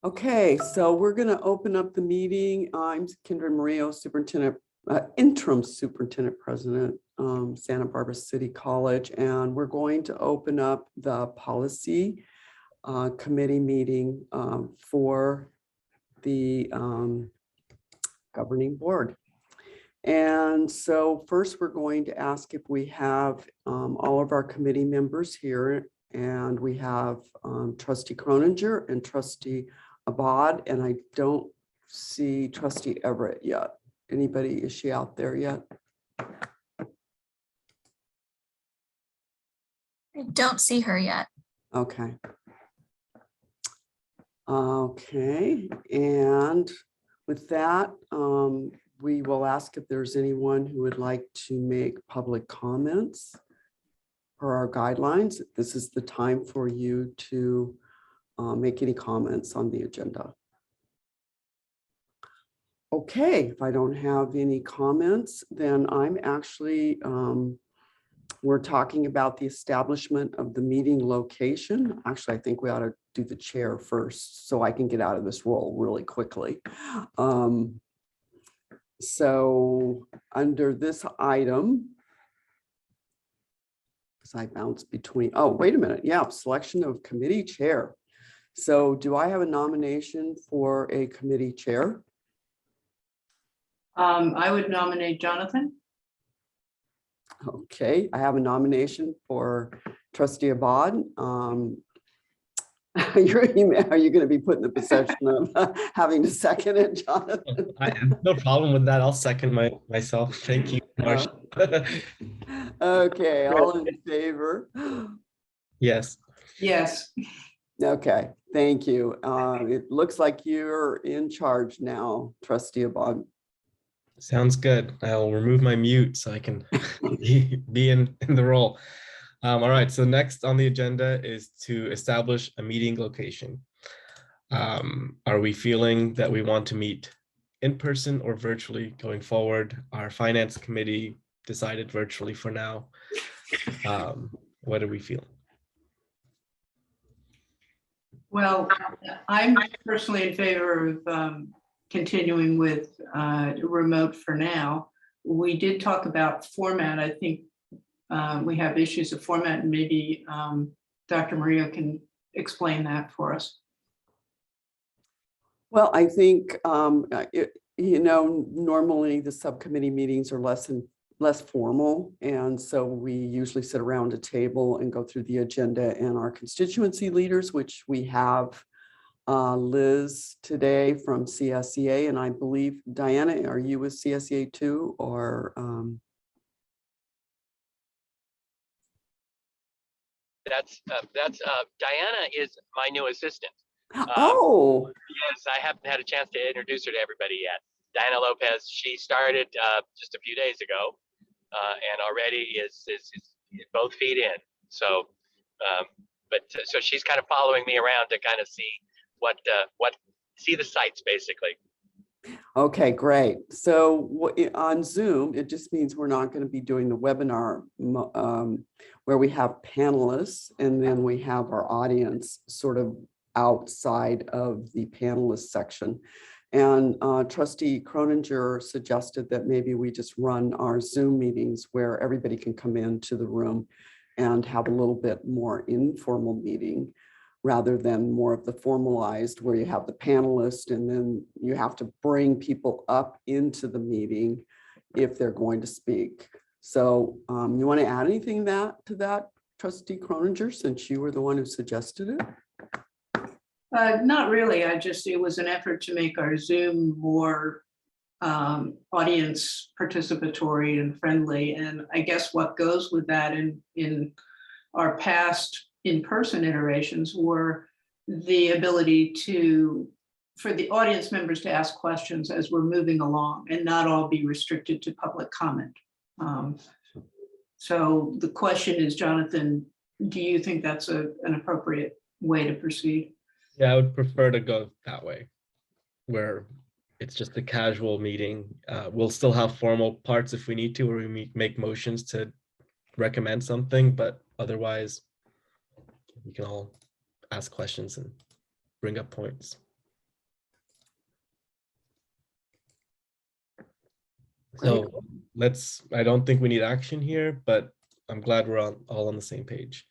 Okay, so we're going to open up the meeting. I'm Kendra Murillo, Superintendent, Interim Superintendent President, Santa Barbara City College, and we're going to open up the policy committee meeting for the governing board. And so first we're going to ask if we have all of our committee members here, and we have Trustee Croninger and Trustee Abad, and I don't see Trustee Everett yet. Anybody, is she out there yet? I don't see her yet. Okay. Okay, and with that, we will ask if there's anyone who would like to make public comments for our guidelines. This is the time for you to make any comments on the agenda. Okay, if I don't have any comments, then I'm actually, we're talking about the establishment of the meeting location. Actually, I think we ought to do the chair first so I can get out of this role really quickly. So under this item, because I bounced between, oh, wait a minute. Yeah, selection of committee chair. So do I have a nomination for a committee chair? I would nominate Jonathan. Okay, I have a nomination for Trustee Abad. Are you going to be put in the possession of having to second it, Jonathan? I have no problem with that. I'll second myself. Thank you, Marcia. Okay, all in favor? Yes. Yes. Okay, thank you. It looks like you're in charge now, Trustee Abad. Sounds good. I'll remove my mute so I can be in the role. All right, so next on the agenda is to establish a meeting location. Are we feeling that we want to meet in person or virtually going forward? Our finance committee decided virtually for now. What do we feel? Well, I'm personally in favor of continuing with remote for now. We did talk about format. I think we have issues of format, and maybe Dr. Murillo can explain that for us. Well, I think, normally the subcommittee meetings are less formal. And so we usually sit around a table and go through the agenda, and our constituency leaders, which we have Liz today from CSEA, and I believe, Diana, are you with CSEA too, or? That's Diana is my new assistant. Oh. Yes, I haven't had a chance to introduce her to everybody yet. Diana Lopez, she started just a few days ago, and already is both feet in. So, so she's kind of following me around to kind of see see the sites basically. Okay, great. So on Zoom, it just means we're not going to be doing the webinar where we have panelists and then we have our audience sort of outside of the panelist section. And Trustee Croninger suggested that maybe we just run our Zoom meetings where everybody can come into the room and have a little bit more informal meeting, rather than more of the formalized where you have the panelists and then you have to bring people up into the meeting if they're going to speak. So you want to add anything to that, Trustee Croninger, since you were the one who suggested it? Not really. It was an effort to make our Zoom more audience participatory and friendly. And I guess what goes with that in our past in-person iterations were the ability for the audience members to ask questions as we're moving along and not all be restricted to public comment. So the question is, Jonathan, do you think that's an appropriate way to proceed? Yeah, I would prefer to go that way, where it's just a casual meeting. We'll still have formal parts if we need to, where we make motions to recommend something, but otherwise, we can all ask questions and bring up points. So I don't think we need action here, but I'm glad we're all on the same page.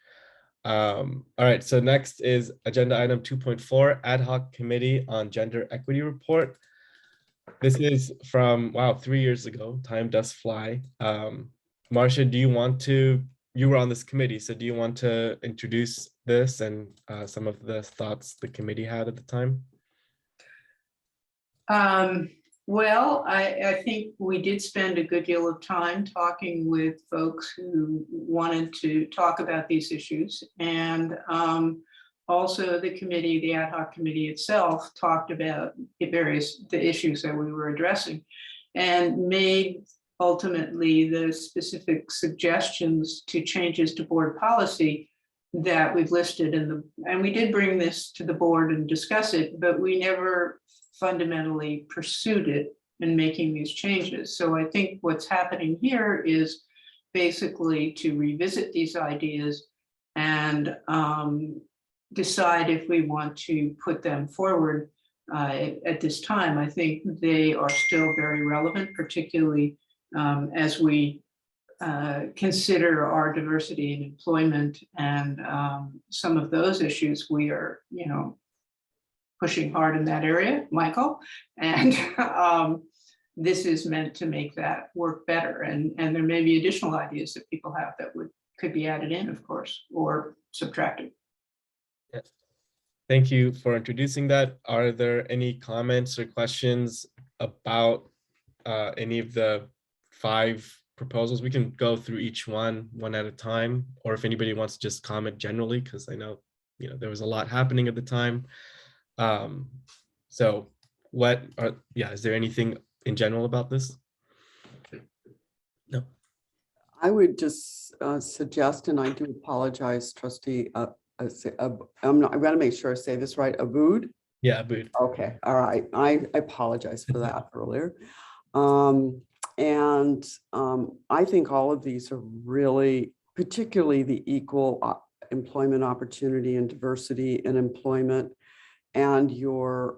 All right, so next is agenda item 2.4, ad hoc committee on gender equity report. This is from, wow, 3 years ago. Time does fly. Marcia, you were on this committee, so do you want to introduce this and some of the thoughts the committee had at the time? Well, I think we did spend a good deal of time talking with folks who wanted to talk about these issues. And also the ad hoc committee itself talked about the issues that we were addressing and made ultimately the specific suggestions to changes to board policy that we've listed and we did bring this to the board and discuss it, but we never fundamentally pursued it in making these changes. So I think what's happening here is basically to revisit these ideas and decide if we want to put them forward at this time. I think they are still very relevant, particularly as we consider our diversity in employment and some of those issues we are, pushing hard in that area, Michael. And this is meant to make that work better. And there may be additional ideas that people have that could be added in, of course, or subtracted. Yes. Thank you for introducing that. Are there any comments or questions about any of the 5 proposals? We can go through each one at a time, or if anybody wants to just comment generally, because I know, there was a lot happening at the time. So is there anything in general about this? No. I would just suggest, and I do apologize, trustee, I'm going to make sure I say this right, Aboud. Yeah, Aboud. Okay, all right. I apologize for that earlier. I think all of these are really, particularly the equal employment opportunity and diversity in employment, and your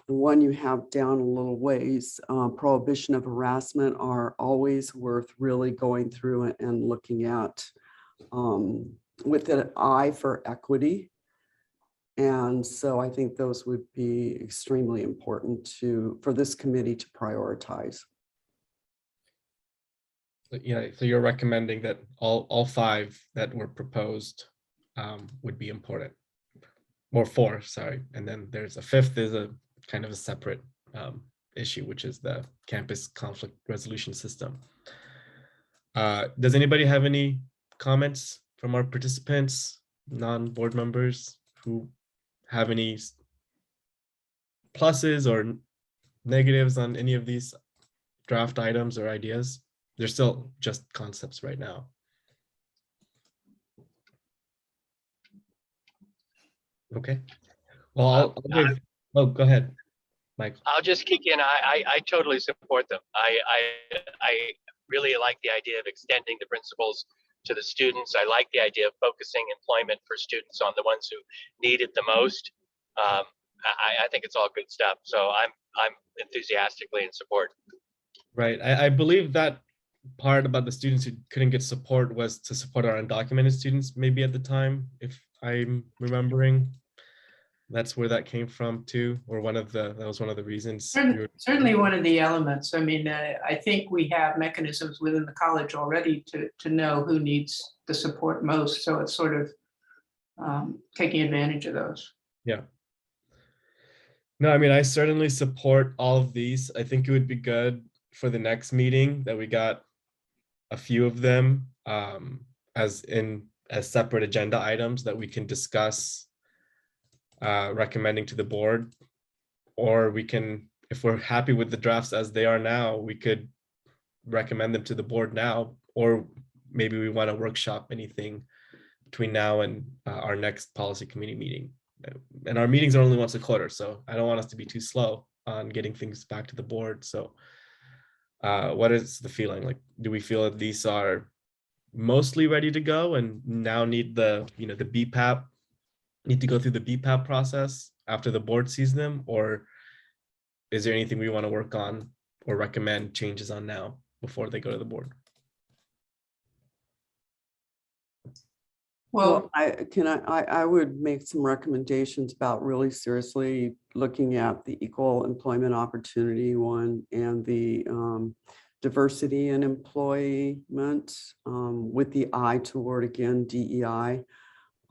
the one you have down a little ways, prohibition of harassment, are always worth really going through and looking at with an eye for equity. And so I think those would be extremely important for this committee to prioritize. Yeah, so you're recommending that all 5 that were proposed would be important, or 4, sorry. And then there's a 5th is a kind of a separate issue, which is the campus conflict resolution system. Does anybody have any comments from our participants, non-board members, who have any pluses or negatives on any of these draft items or ideas? They're still just concepts right now. Okay. Well, go ahead, Michael. I'll just kick in. I totally support them. I really like the idea of extending the principles to the students. I like the idea of focusing employment for students on the ones who need it the most. I think it's all good stuff. So I'm enthusiastically in support. Right. I believe that part about the students who couldn't get support was to support our undocumented students, maybe at the time, if I'm remembering. That's where that came from too, or that was one of the reasons. Certainly one of the elements. I mean, I think we have mechanisms within the college already to know who needs the support most. So it's sort of taking advantage of those. Yeah. No, I mean, I certainly support all of these. I think it would be good for the next meeting that we got a few of them as separate agenda items that we can discuss, recommending to the board, or we can, if we're happy with the drafts as they are now, we could recommend them to the board now, or maybe we want to workshop anything between now and our next policy committee meeting. And our meetings are only once a quarter, so I don't want us to be too slow on getting things back to the board. So what is the feeling? Like, do we feel that these are mostly ready to go and now need the BPAP, need to go through the BPAP process after the board sees them? Or is there anything we want to work on or recommend changes on now before they go to the board? Well, I would make some recommendations about really seriously looking at the equal employment opportunity one and the diversity in employment with the eye toward, again, DEI.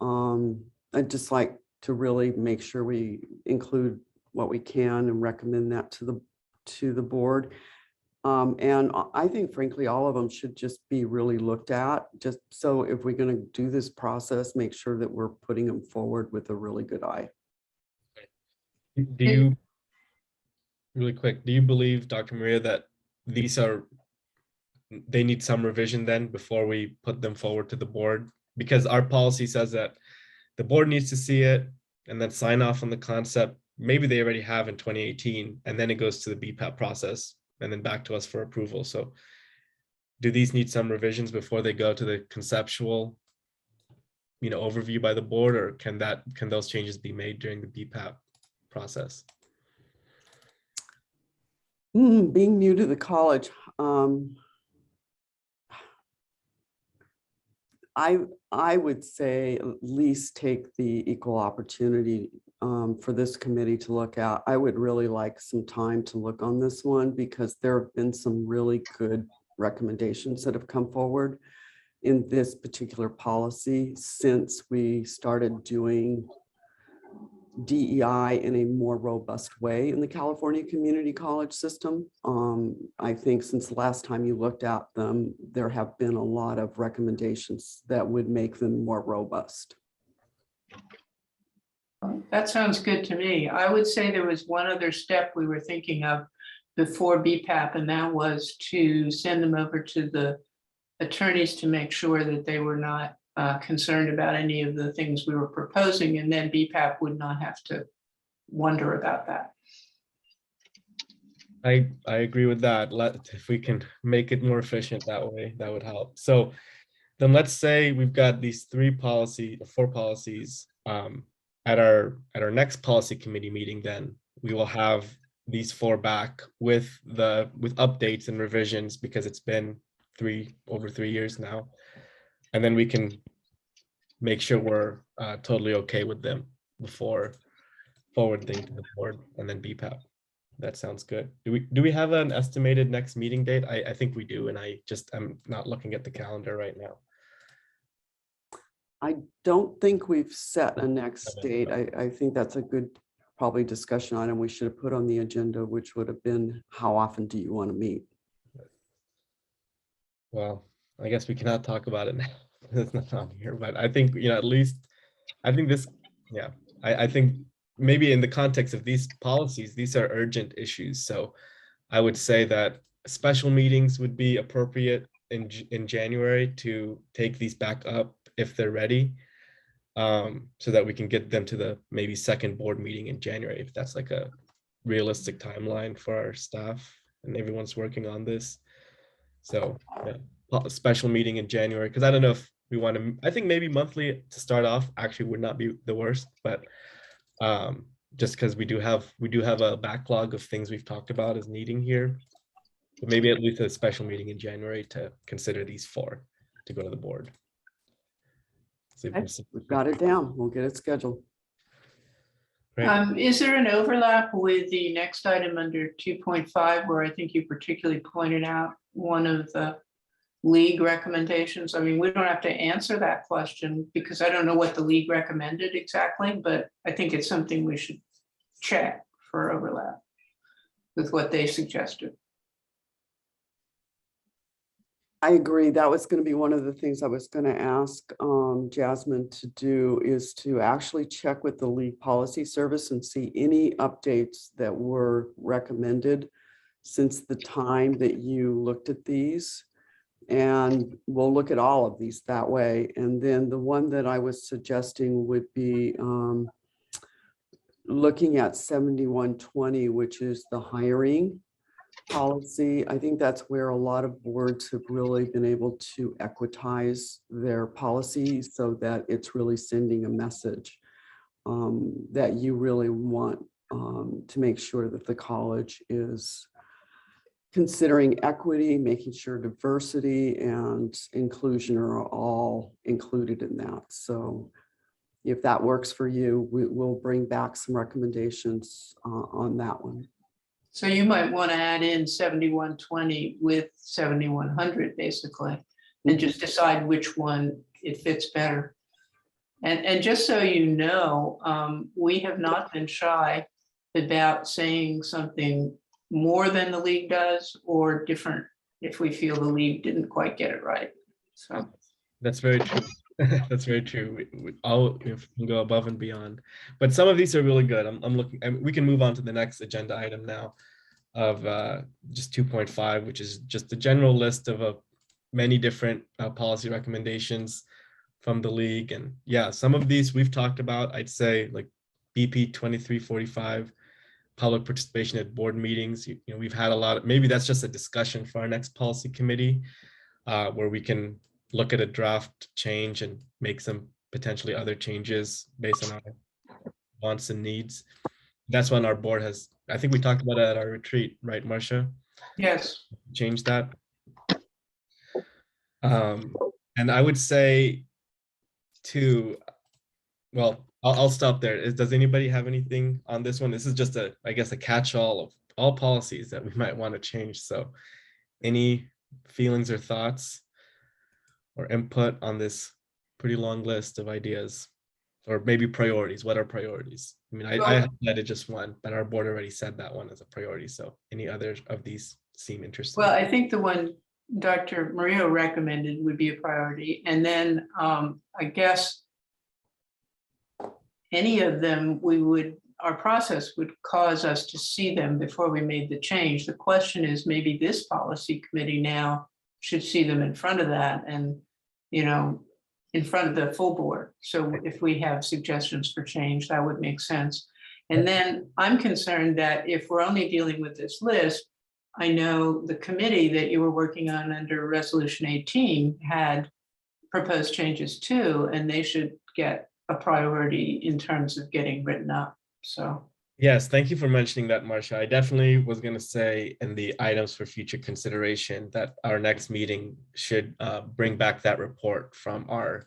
I'd just like to really make sure we include what we can and recommend that to the board. And I think frankly, all of them should just be really looked at, just so if we're going to do this process, make sure that we're putting them forward with a really good eye. Do you, really quick, do you believe, Dr. Maria, that they need some revision then before we put them forward to the board? Because our policy says that the board needs to see it and then sign off on the concept. Maybe they already have in 2018, and then it goes to the BPAP process and then back to us for approval. So do these need some revisions before they go to the conceptual, overview by the board, or can those changes be made during the BPAP process? Being new to the college, I would say at least take the equal opportunity for this committee to look at. I would really like some time to look on this one because there have been some really good recommendations that have come forward in this particular policy since we started doing DEI in a more robust way in the California community college system. I think since the last time you looked at them, there have been a lot of recommendations that would make them more robust. that sounds good to me. I would say there was one other step we were thinking of before BPAP, and that was to send them over to the attorneys to make sure that they were not concerned about any of the things we were proposing, and then BPAP would not have to wonder about that. I agree with that. If we can make it more efficient that way, that would help. So then let's say we've got these four policies. At our next policy committee meeting, then we will have these four back with updates and revisions because it's been over 3 years now. And then we can make sure we're totally okay with them before forwarding to the board and then BPAP. That sounds good. Do we have an estimated next meeting date? I think we do, and I'm not looking at the calendar right now. I don't think we've set a next date. I think that's a good probably discussion item we should have put on the agenda, which would have been how often do you want to meet? Well, I guess we cannot talk about it now. It's not on here, but I think, at least, I think this, yeah, I think maybe in the context of these policies, these are urgent issues. So I would say that special meetings would be appropriate in January to take these back up if they're ready, so that we can get them to the maybe second board meeting in January, if that's like a realistic timeline for our staff and everyone's working on this. So yeah, a special meeting in January, because I don't know if we want to, I think maybe monthly to start off actually would not be the worst, but just because we do have a backlog of things we've talked about as needing here, but maybe at least a special meeting in January to consider these four to go to the board. So We've got it down. We'll get it scheduled. Great. Is there an overlap with the next item under 2.5, where I think you particularly pointed out one of the league recommendations? I mean, we don't have to answer that question because I don't know what the league recommended exactly, but I think it's something we should check for overlap with what they suggested. I agree. That was going to be one of the things I was going to ask Jasmine to do, is to actually check with the league policy service and see any updates that were recommended since the time that you looked at these. And we'll look at all of these that way. And then the one that I was suggesting would be looking at 7120, which is the hiring policy. I think that's where a lot of boards have really been able to equitize their policy so that it's really sending a message that you really want to make sure that the college is considering equity, making sure diversity and inclusion are all included in that. So if that works for you, we'll bring back some recommendations on that one. So you might want to add in 7120 with 7100, basically, and just decide which one it fits better. And just so you know, we have not been shy about saying something more than the league does or different if we feel the league didn't quite get it right. So That's very true. That's very true. We all if we can go above and beyond, but some of these are really good. I'm looking. We can move on to the next agenda item now, of just 2.5, which is just the general list of many different policy recommendations from the league. And yeah, some of these we've talked about. I'd say like BP 2345. Public participation at board meetings. You know, we've had a lot of, maybe that's just a discussion for our next policy committee, where we can look at a draft change and make some potentially other changes based on our wants and needs. That's when our board has, I think we talked about it at our retreat, right, Marcia? yes, Change that. And I would say too, well, I'll stop there. Does anybody have anything on this one? This is just I guess a catch-all of all policies that we might want to change. So any feelings or thoughts or input on this pretty long list of ideas, or maybe priorities? What are priorities? I mean, I Well- highlighted just one, but our board already said that one is a priority. So any other of these seem interesting? well, I think the one Dr. Murillo recommended would be a priority. And then I guess any of them, our process would cause us to see them before we made the change. The question is, maybe this policy committee now should see them in front of that and, you know, in front of the full board. So if we have suggestions for change, that would make sense. And then I'm concerned that if we're only dealing with this list, I know the committee that you were working on under Resolution 18 had proposed changes too, and they should get a priority in terms of getting written up. So Yes, thank you for mentioning that, Marcia. I definitely was going to say in the items for future consideration that our next meeting should bring back that report from our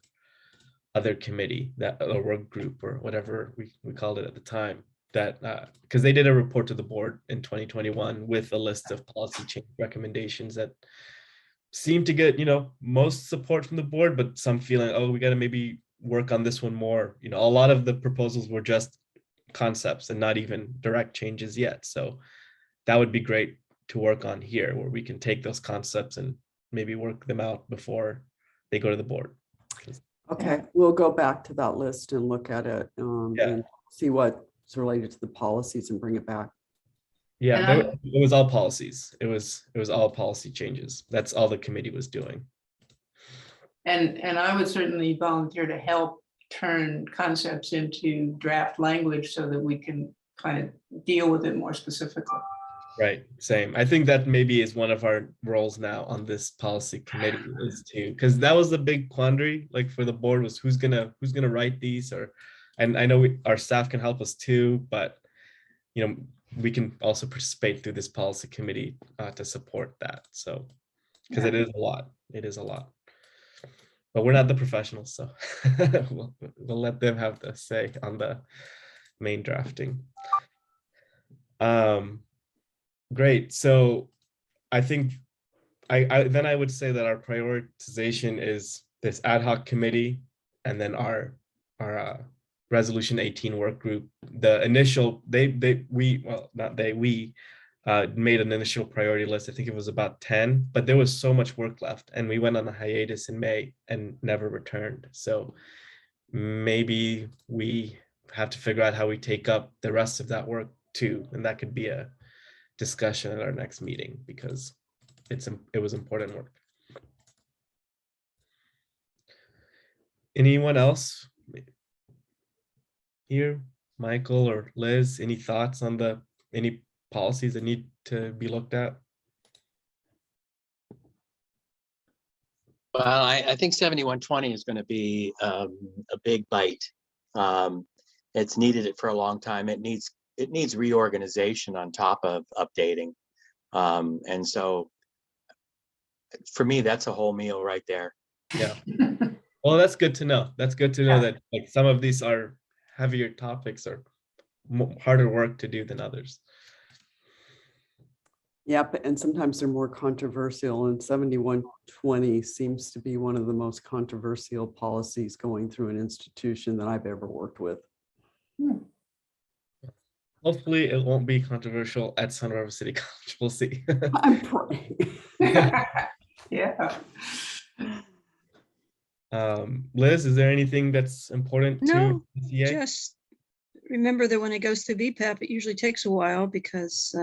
other committee, that work group or whatever we called it at the time, that because they did a report to the board in 2021 with a list of policy change recommendations that seemed to get, you know, most support from the board, but some feeling, oh, we got to maybe work on this one more. You know, a lot of the proposals were just concepts and not even direct changes yet. So that would be great to work on here, where we can take those concepts and maybe work them out before they go to the board. Okay, we'll go back to that list and look at it Yeah. and see what's related to the policies and bring it back. Yeah, And it was all policies. It was all policy changes. That's all the committee was doing. And I would certainly volunteer to help turn concepts into draft language so that we can kind of deal with it more specifically. Right, same. I think that maybe is one of our roles now on this policy committee, is to, because that was the big quandary, like for the board, was who's gonna write these, or, and I know our staff can help us too, but you know, we can also participate through this policy committee to support that. So, because it is a lot, but we're not the professionals, so we'll let them have the say on the main drafting. Great. So I think I would say that our prioritization is this ad hoc committee, and then our Resolution 18 work group. The initial we made an initial priority list. I think it was about 10, but there was so much work left, and we went on a hiatus in May and never returned. So maybe we have to figure out how we take up the rest of that work too, and that could be a discussion at our next meeting, because it was important work. Anyone else here? Michael or Liz, any thoughts on any policies that need to be looked at? Well, I think 7120 is going to be a big bite. It's needed it for a long time. It needs it needs reorganization on top of updating. And so for me, that's a whole meal right there. Yeah. Well, that's good to know. That's good to know Yeah. that like some of these are heavier topics or harder work to do than others. Yep, and sometimes they're more controversial, and 7120 seems to be one of the most controversial policies going through an institution that I've ever worked with. Hopefully it won't be controversial at Santa Barbara City College. We'll see. I'm praying. Yeah. Liz, is there anything that's important to No, PCA? just remember that when it goes through BPAP, it usually takes a while because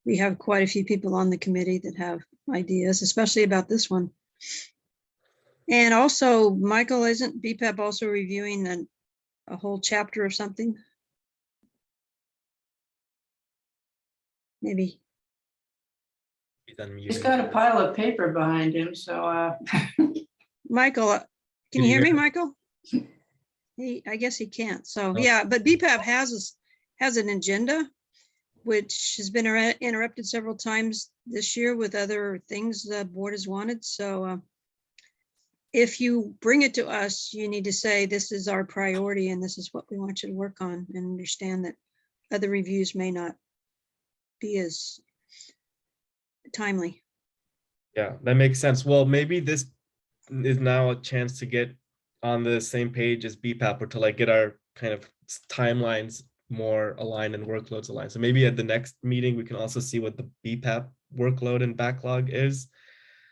we have quite a few people on the committee that have ideas, especially about this one. And also, Michael, isn't BPAP also reviewing a whole chapter or something? Maybe. He's unmuted. He's got a pile of paper behind him, so Michael, can Can you you hear me, hear Michael? I guess he can't. So, Oh. yeah, but BPAP has an agenda, which has been interrupted several times this year with other things the board has wanted. So if you bring it to us, you need to say, this is our priority and this is what we want you to work on, and understand that other reviews may not be as timely. Yeah, that makes sense. Well, maybe this is now a chance to get on the same page as BPAP, or to like get our kind of timelines more aligned and workloads aligned. So maybe at the next meeting, we can also see what the BPAP workload and backlog is,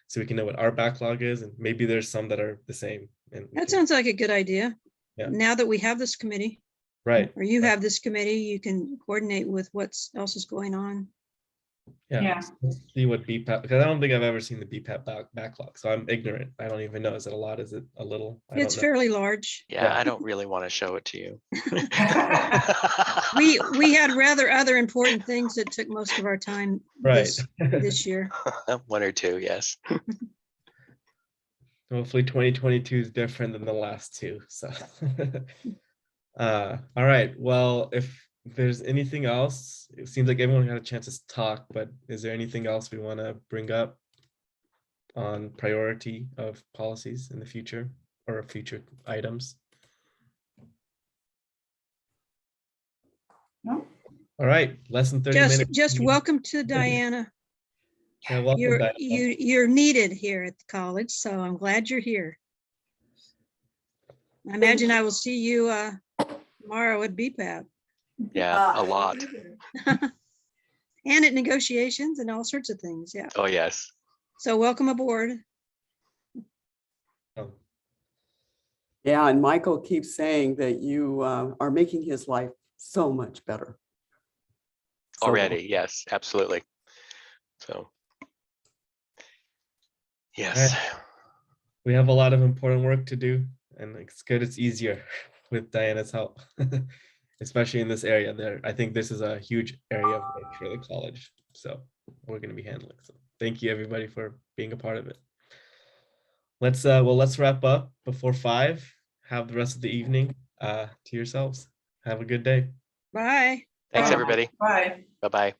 so we can know what our backlog is, and maybe there's some that are the same. And we That can- sounds like a good idea. Yeah. Now that we have this committee, right. or you right. have this committee, you can coordinate with what else is going on. Yeah. yeah. Let's see what BPAP, because I don't think I've ever seen the BPAP backlog, so I'm ignorant. I don't even know. Is it a lot? Is it a little? I It's don't know. fairly large. Yeah, I don't really want to show it to you. We had rather other important things that took most of our time Right. this year. One or two, yes. Hopefully 2022 is different than the last two. So, all right. Well, if there's anything else, it seems like everyone had a chance to talk, but is there anything else we want to bring up on priority of policies in the future or future items? No. All right, less than 30 minutes. Just welcome to Diana. Yeah, welcome, Diana. You're needed here at the college, so I'm glad you're here. I imagine I will see you tomorrow at BPAP Yeah, a lot. and at negotiations and all sorts of things. Yeah. Oh, yes. So welcome aboard. Oh, Yeah, and Michael keeps saying that you are making his life so much better. So- Already, yes, absolutely. So. Yes. we have a lot of important work to do, and it's good it's easier with Diana's help, especially in this area there. I think this is a huge area of work for the college, so we're going to be handling. So thank you everybody for being a part of it. Let's wrap up before 5. Have the rest of the evening to yourselves. Have a good day. Bye. Thanks, Bye. everybody. Bye. Bye-bye.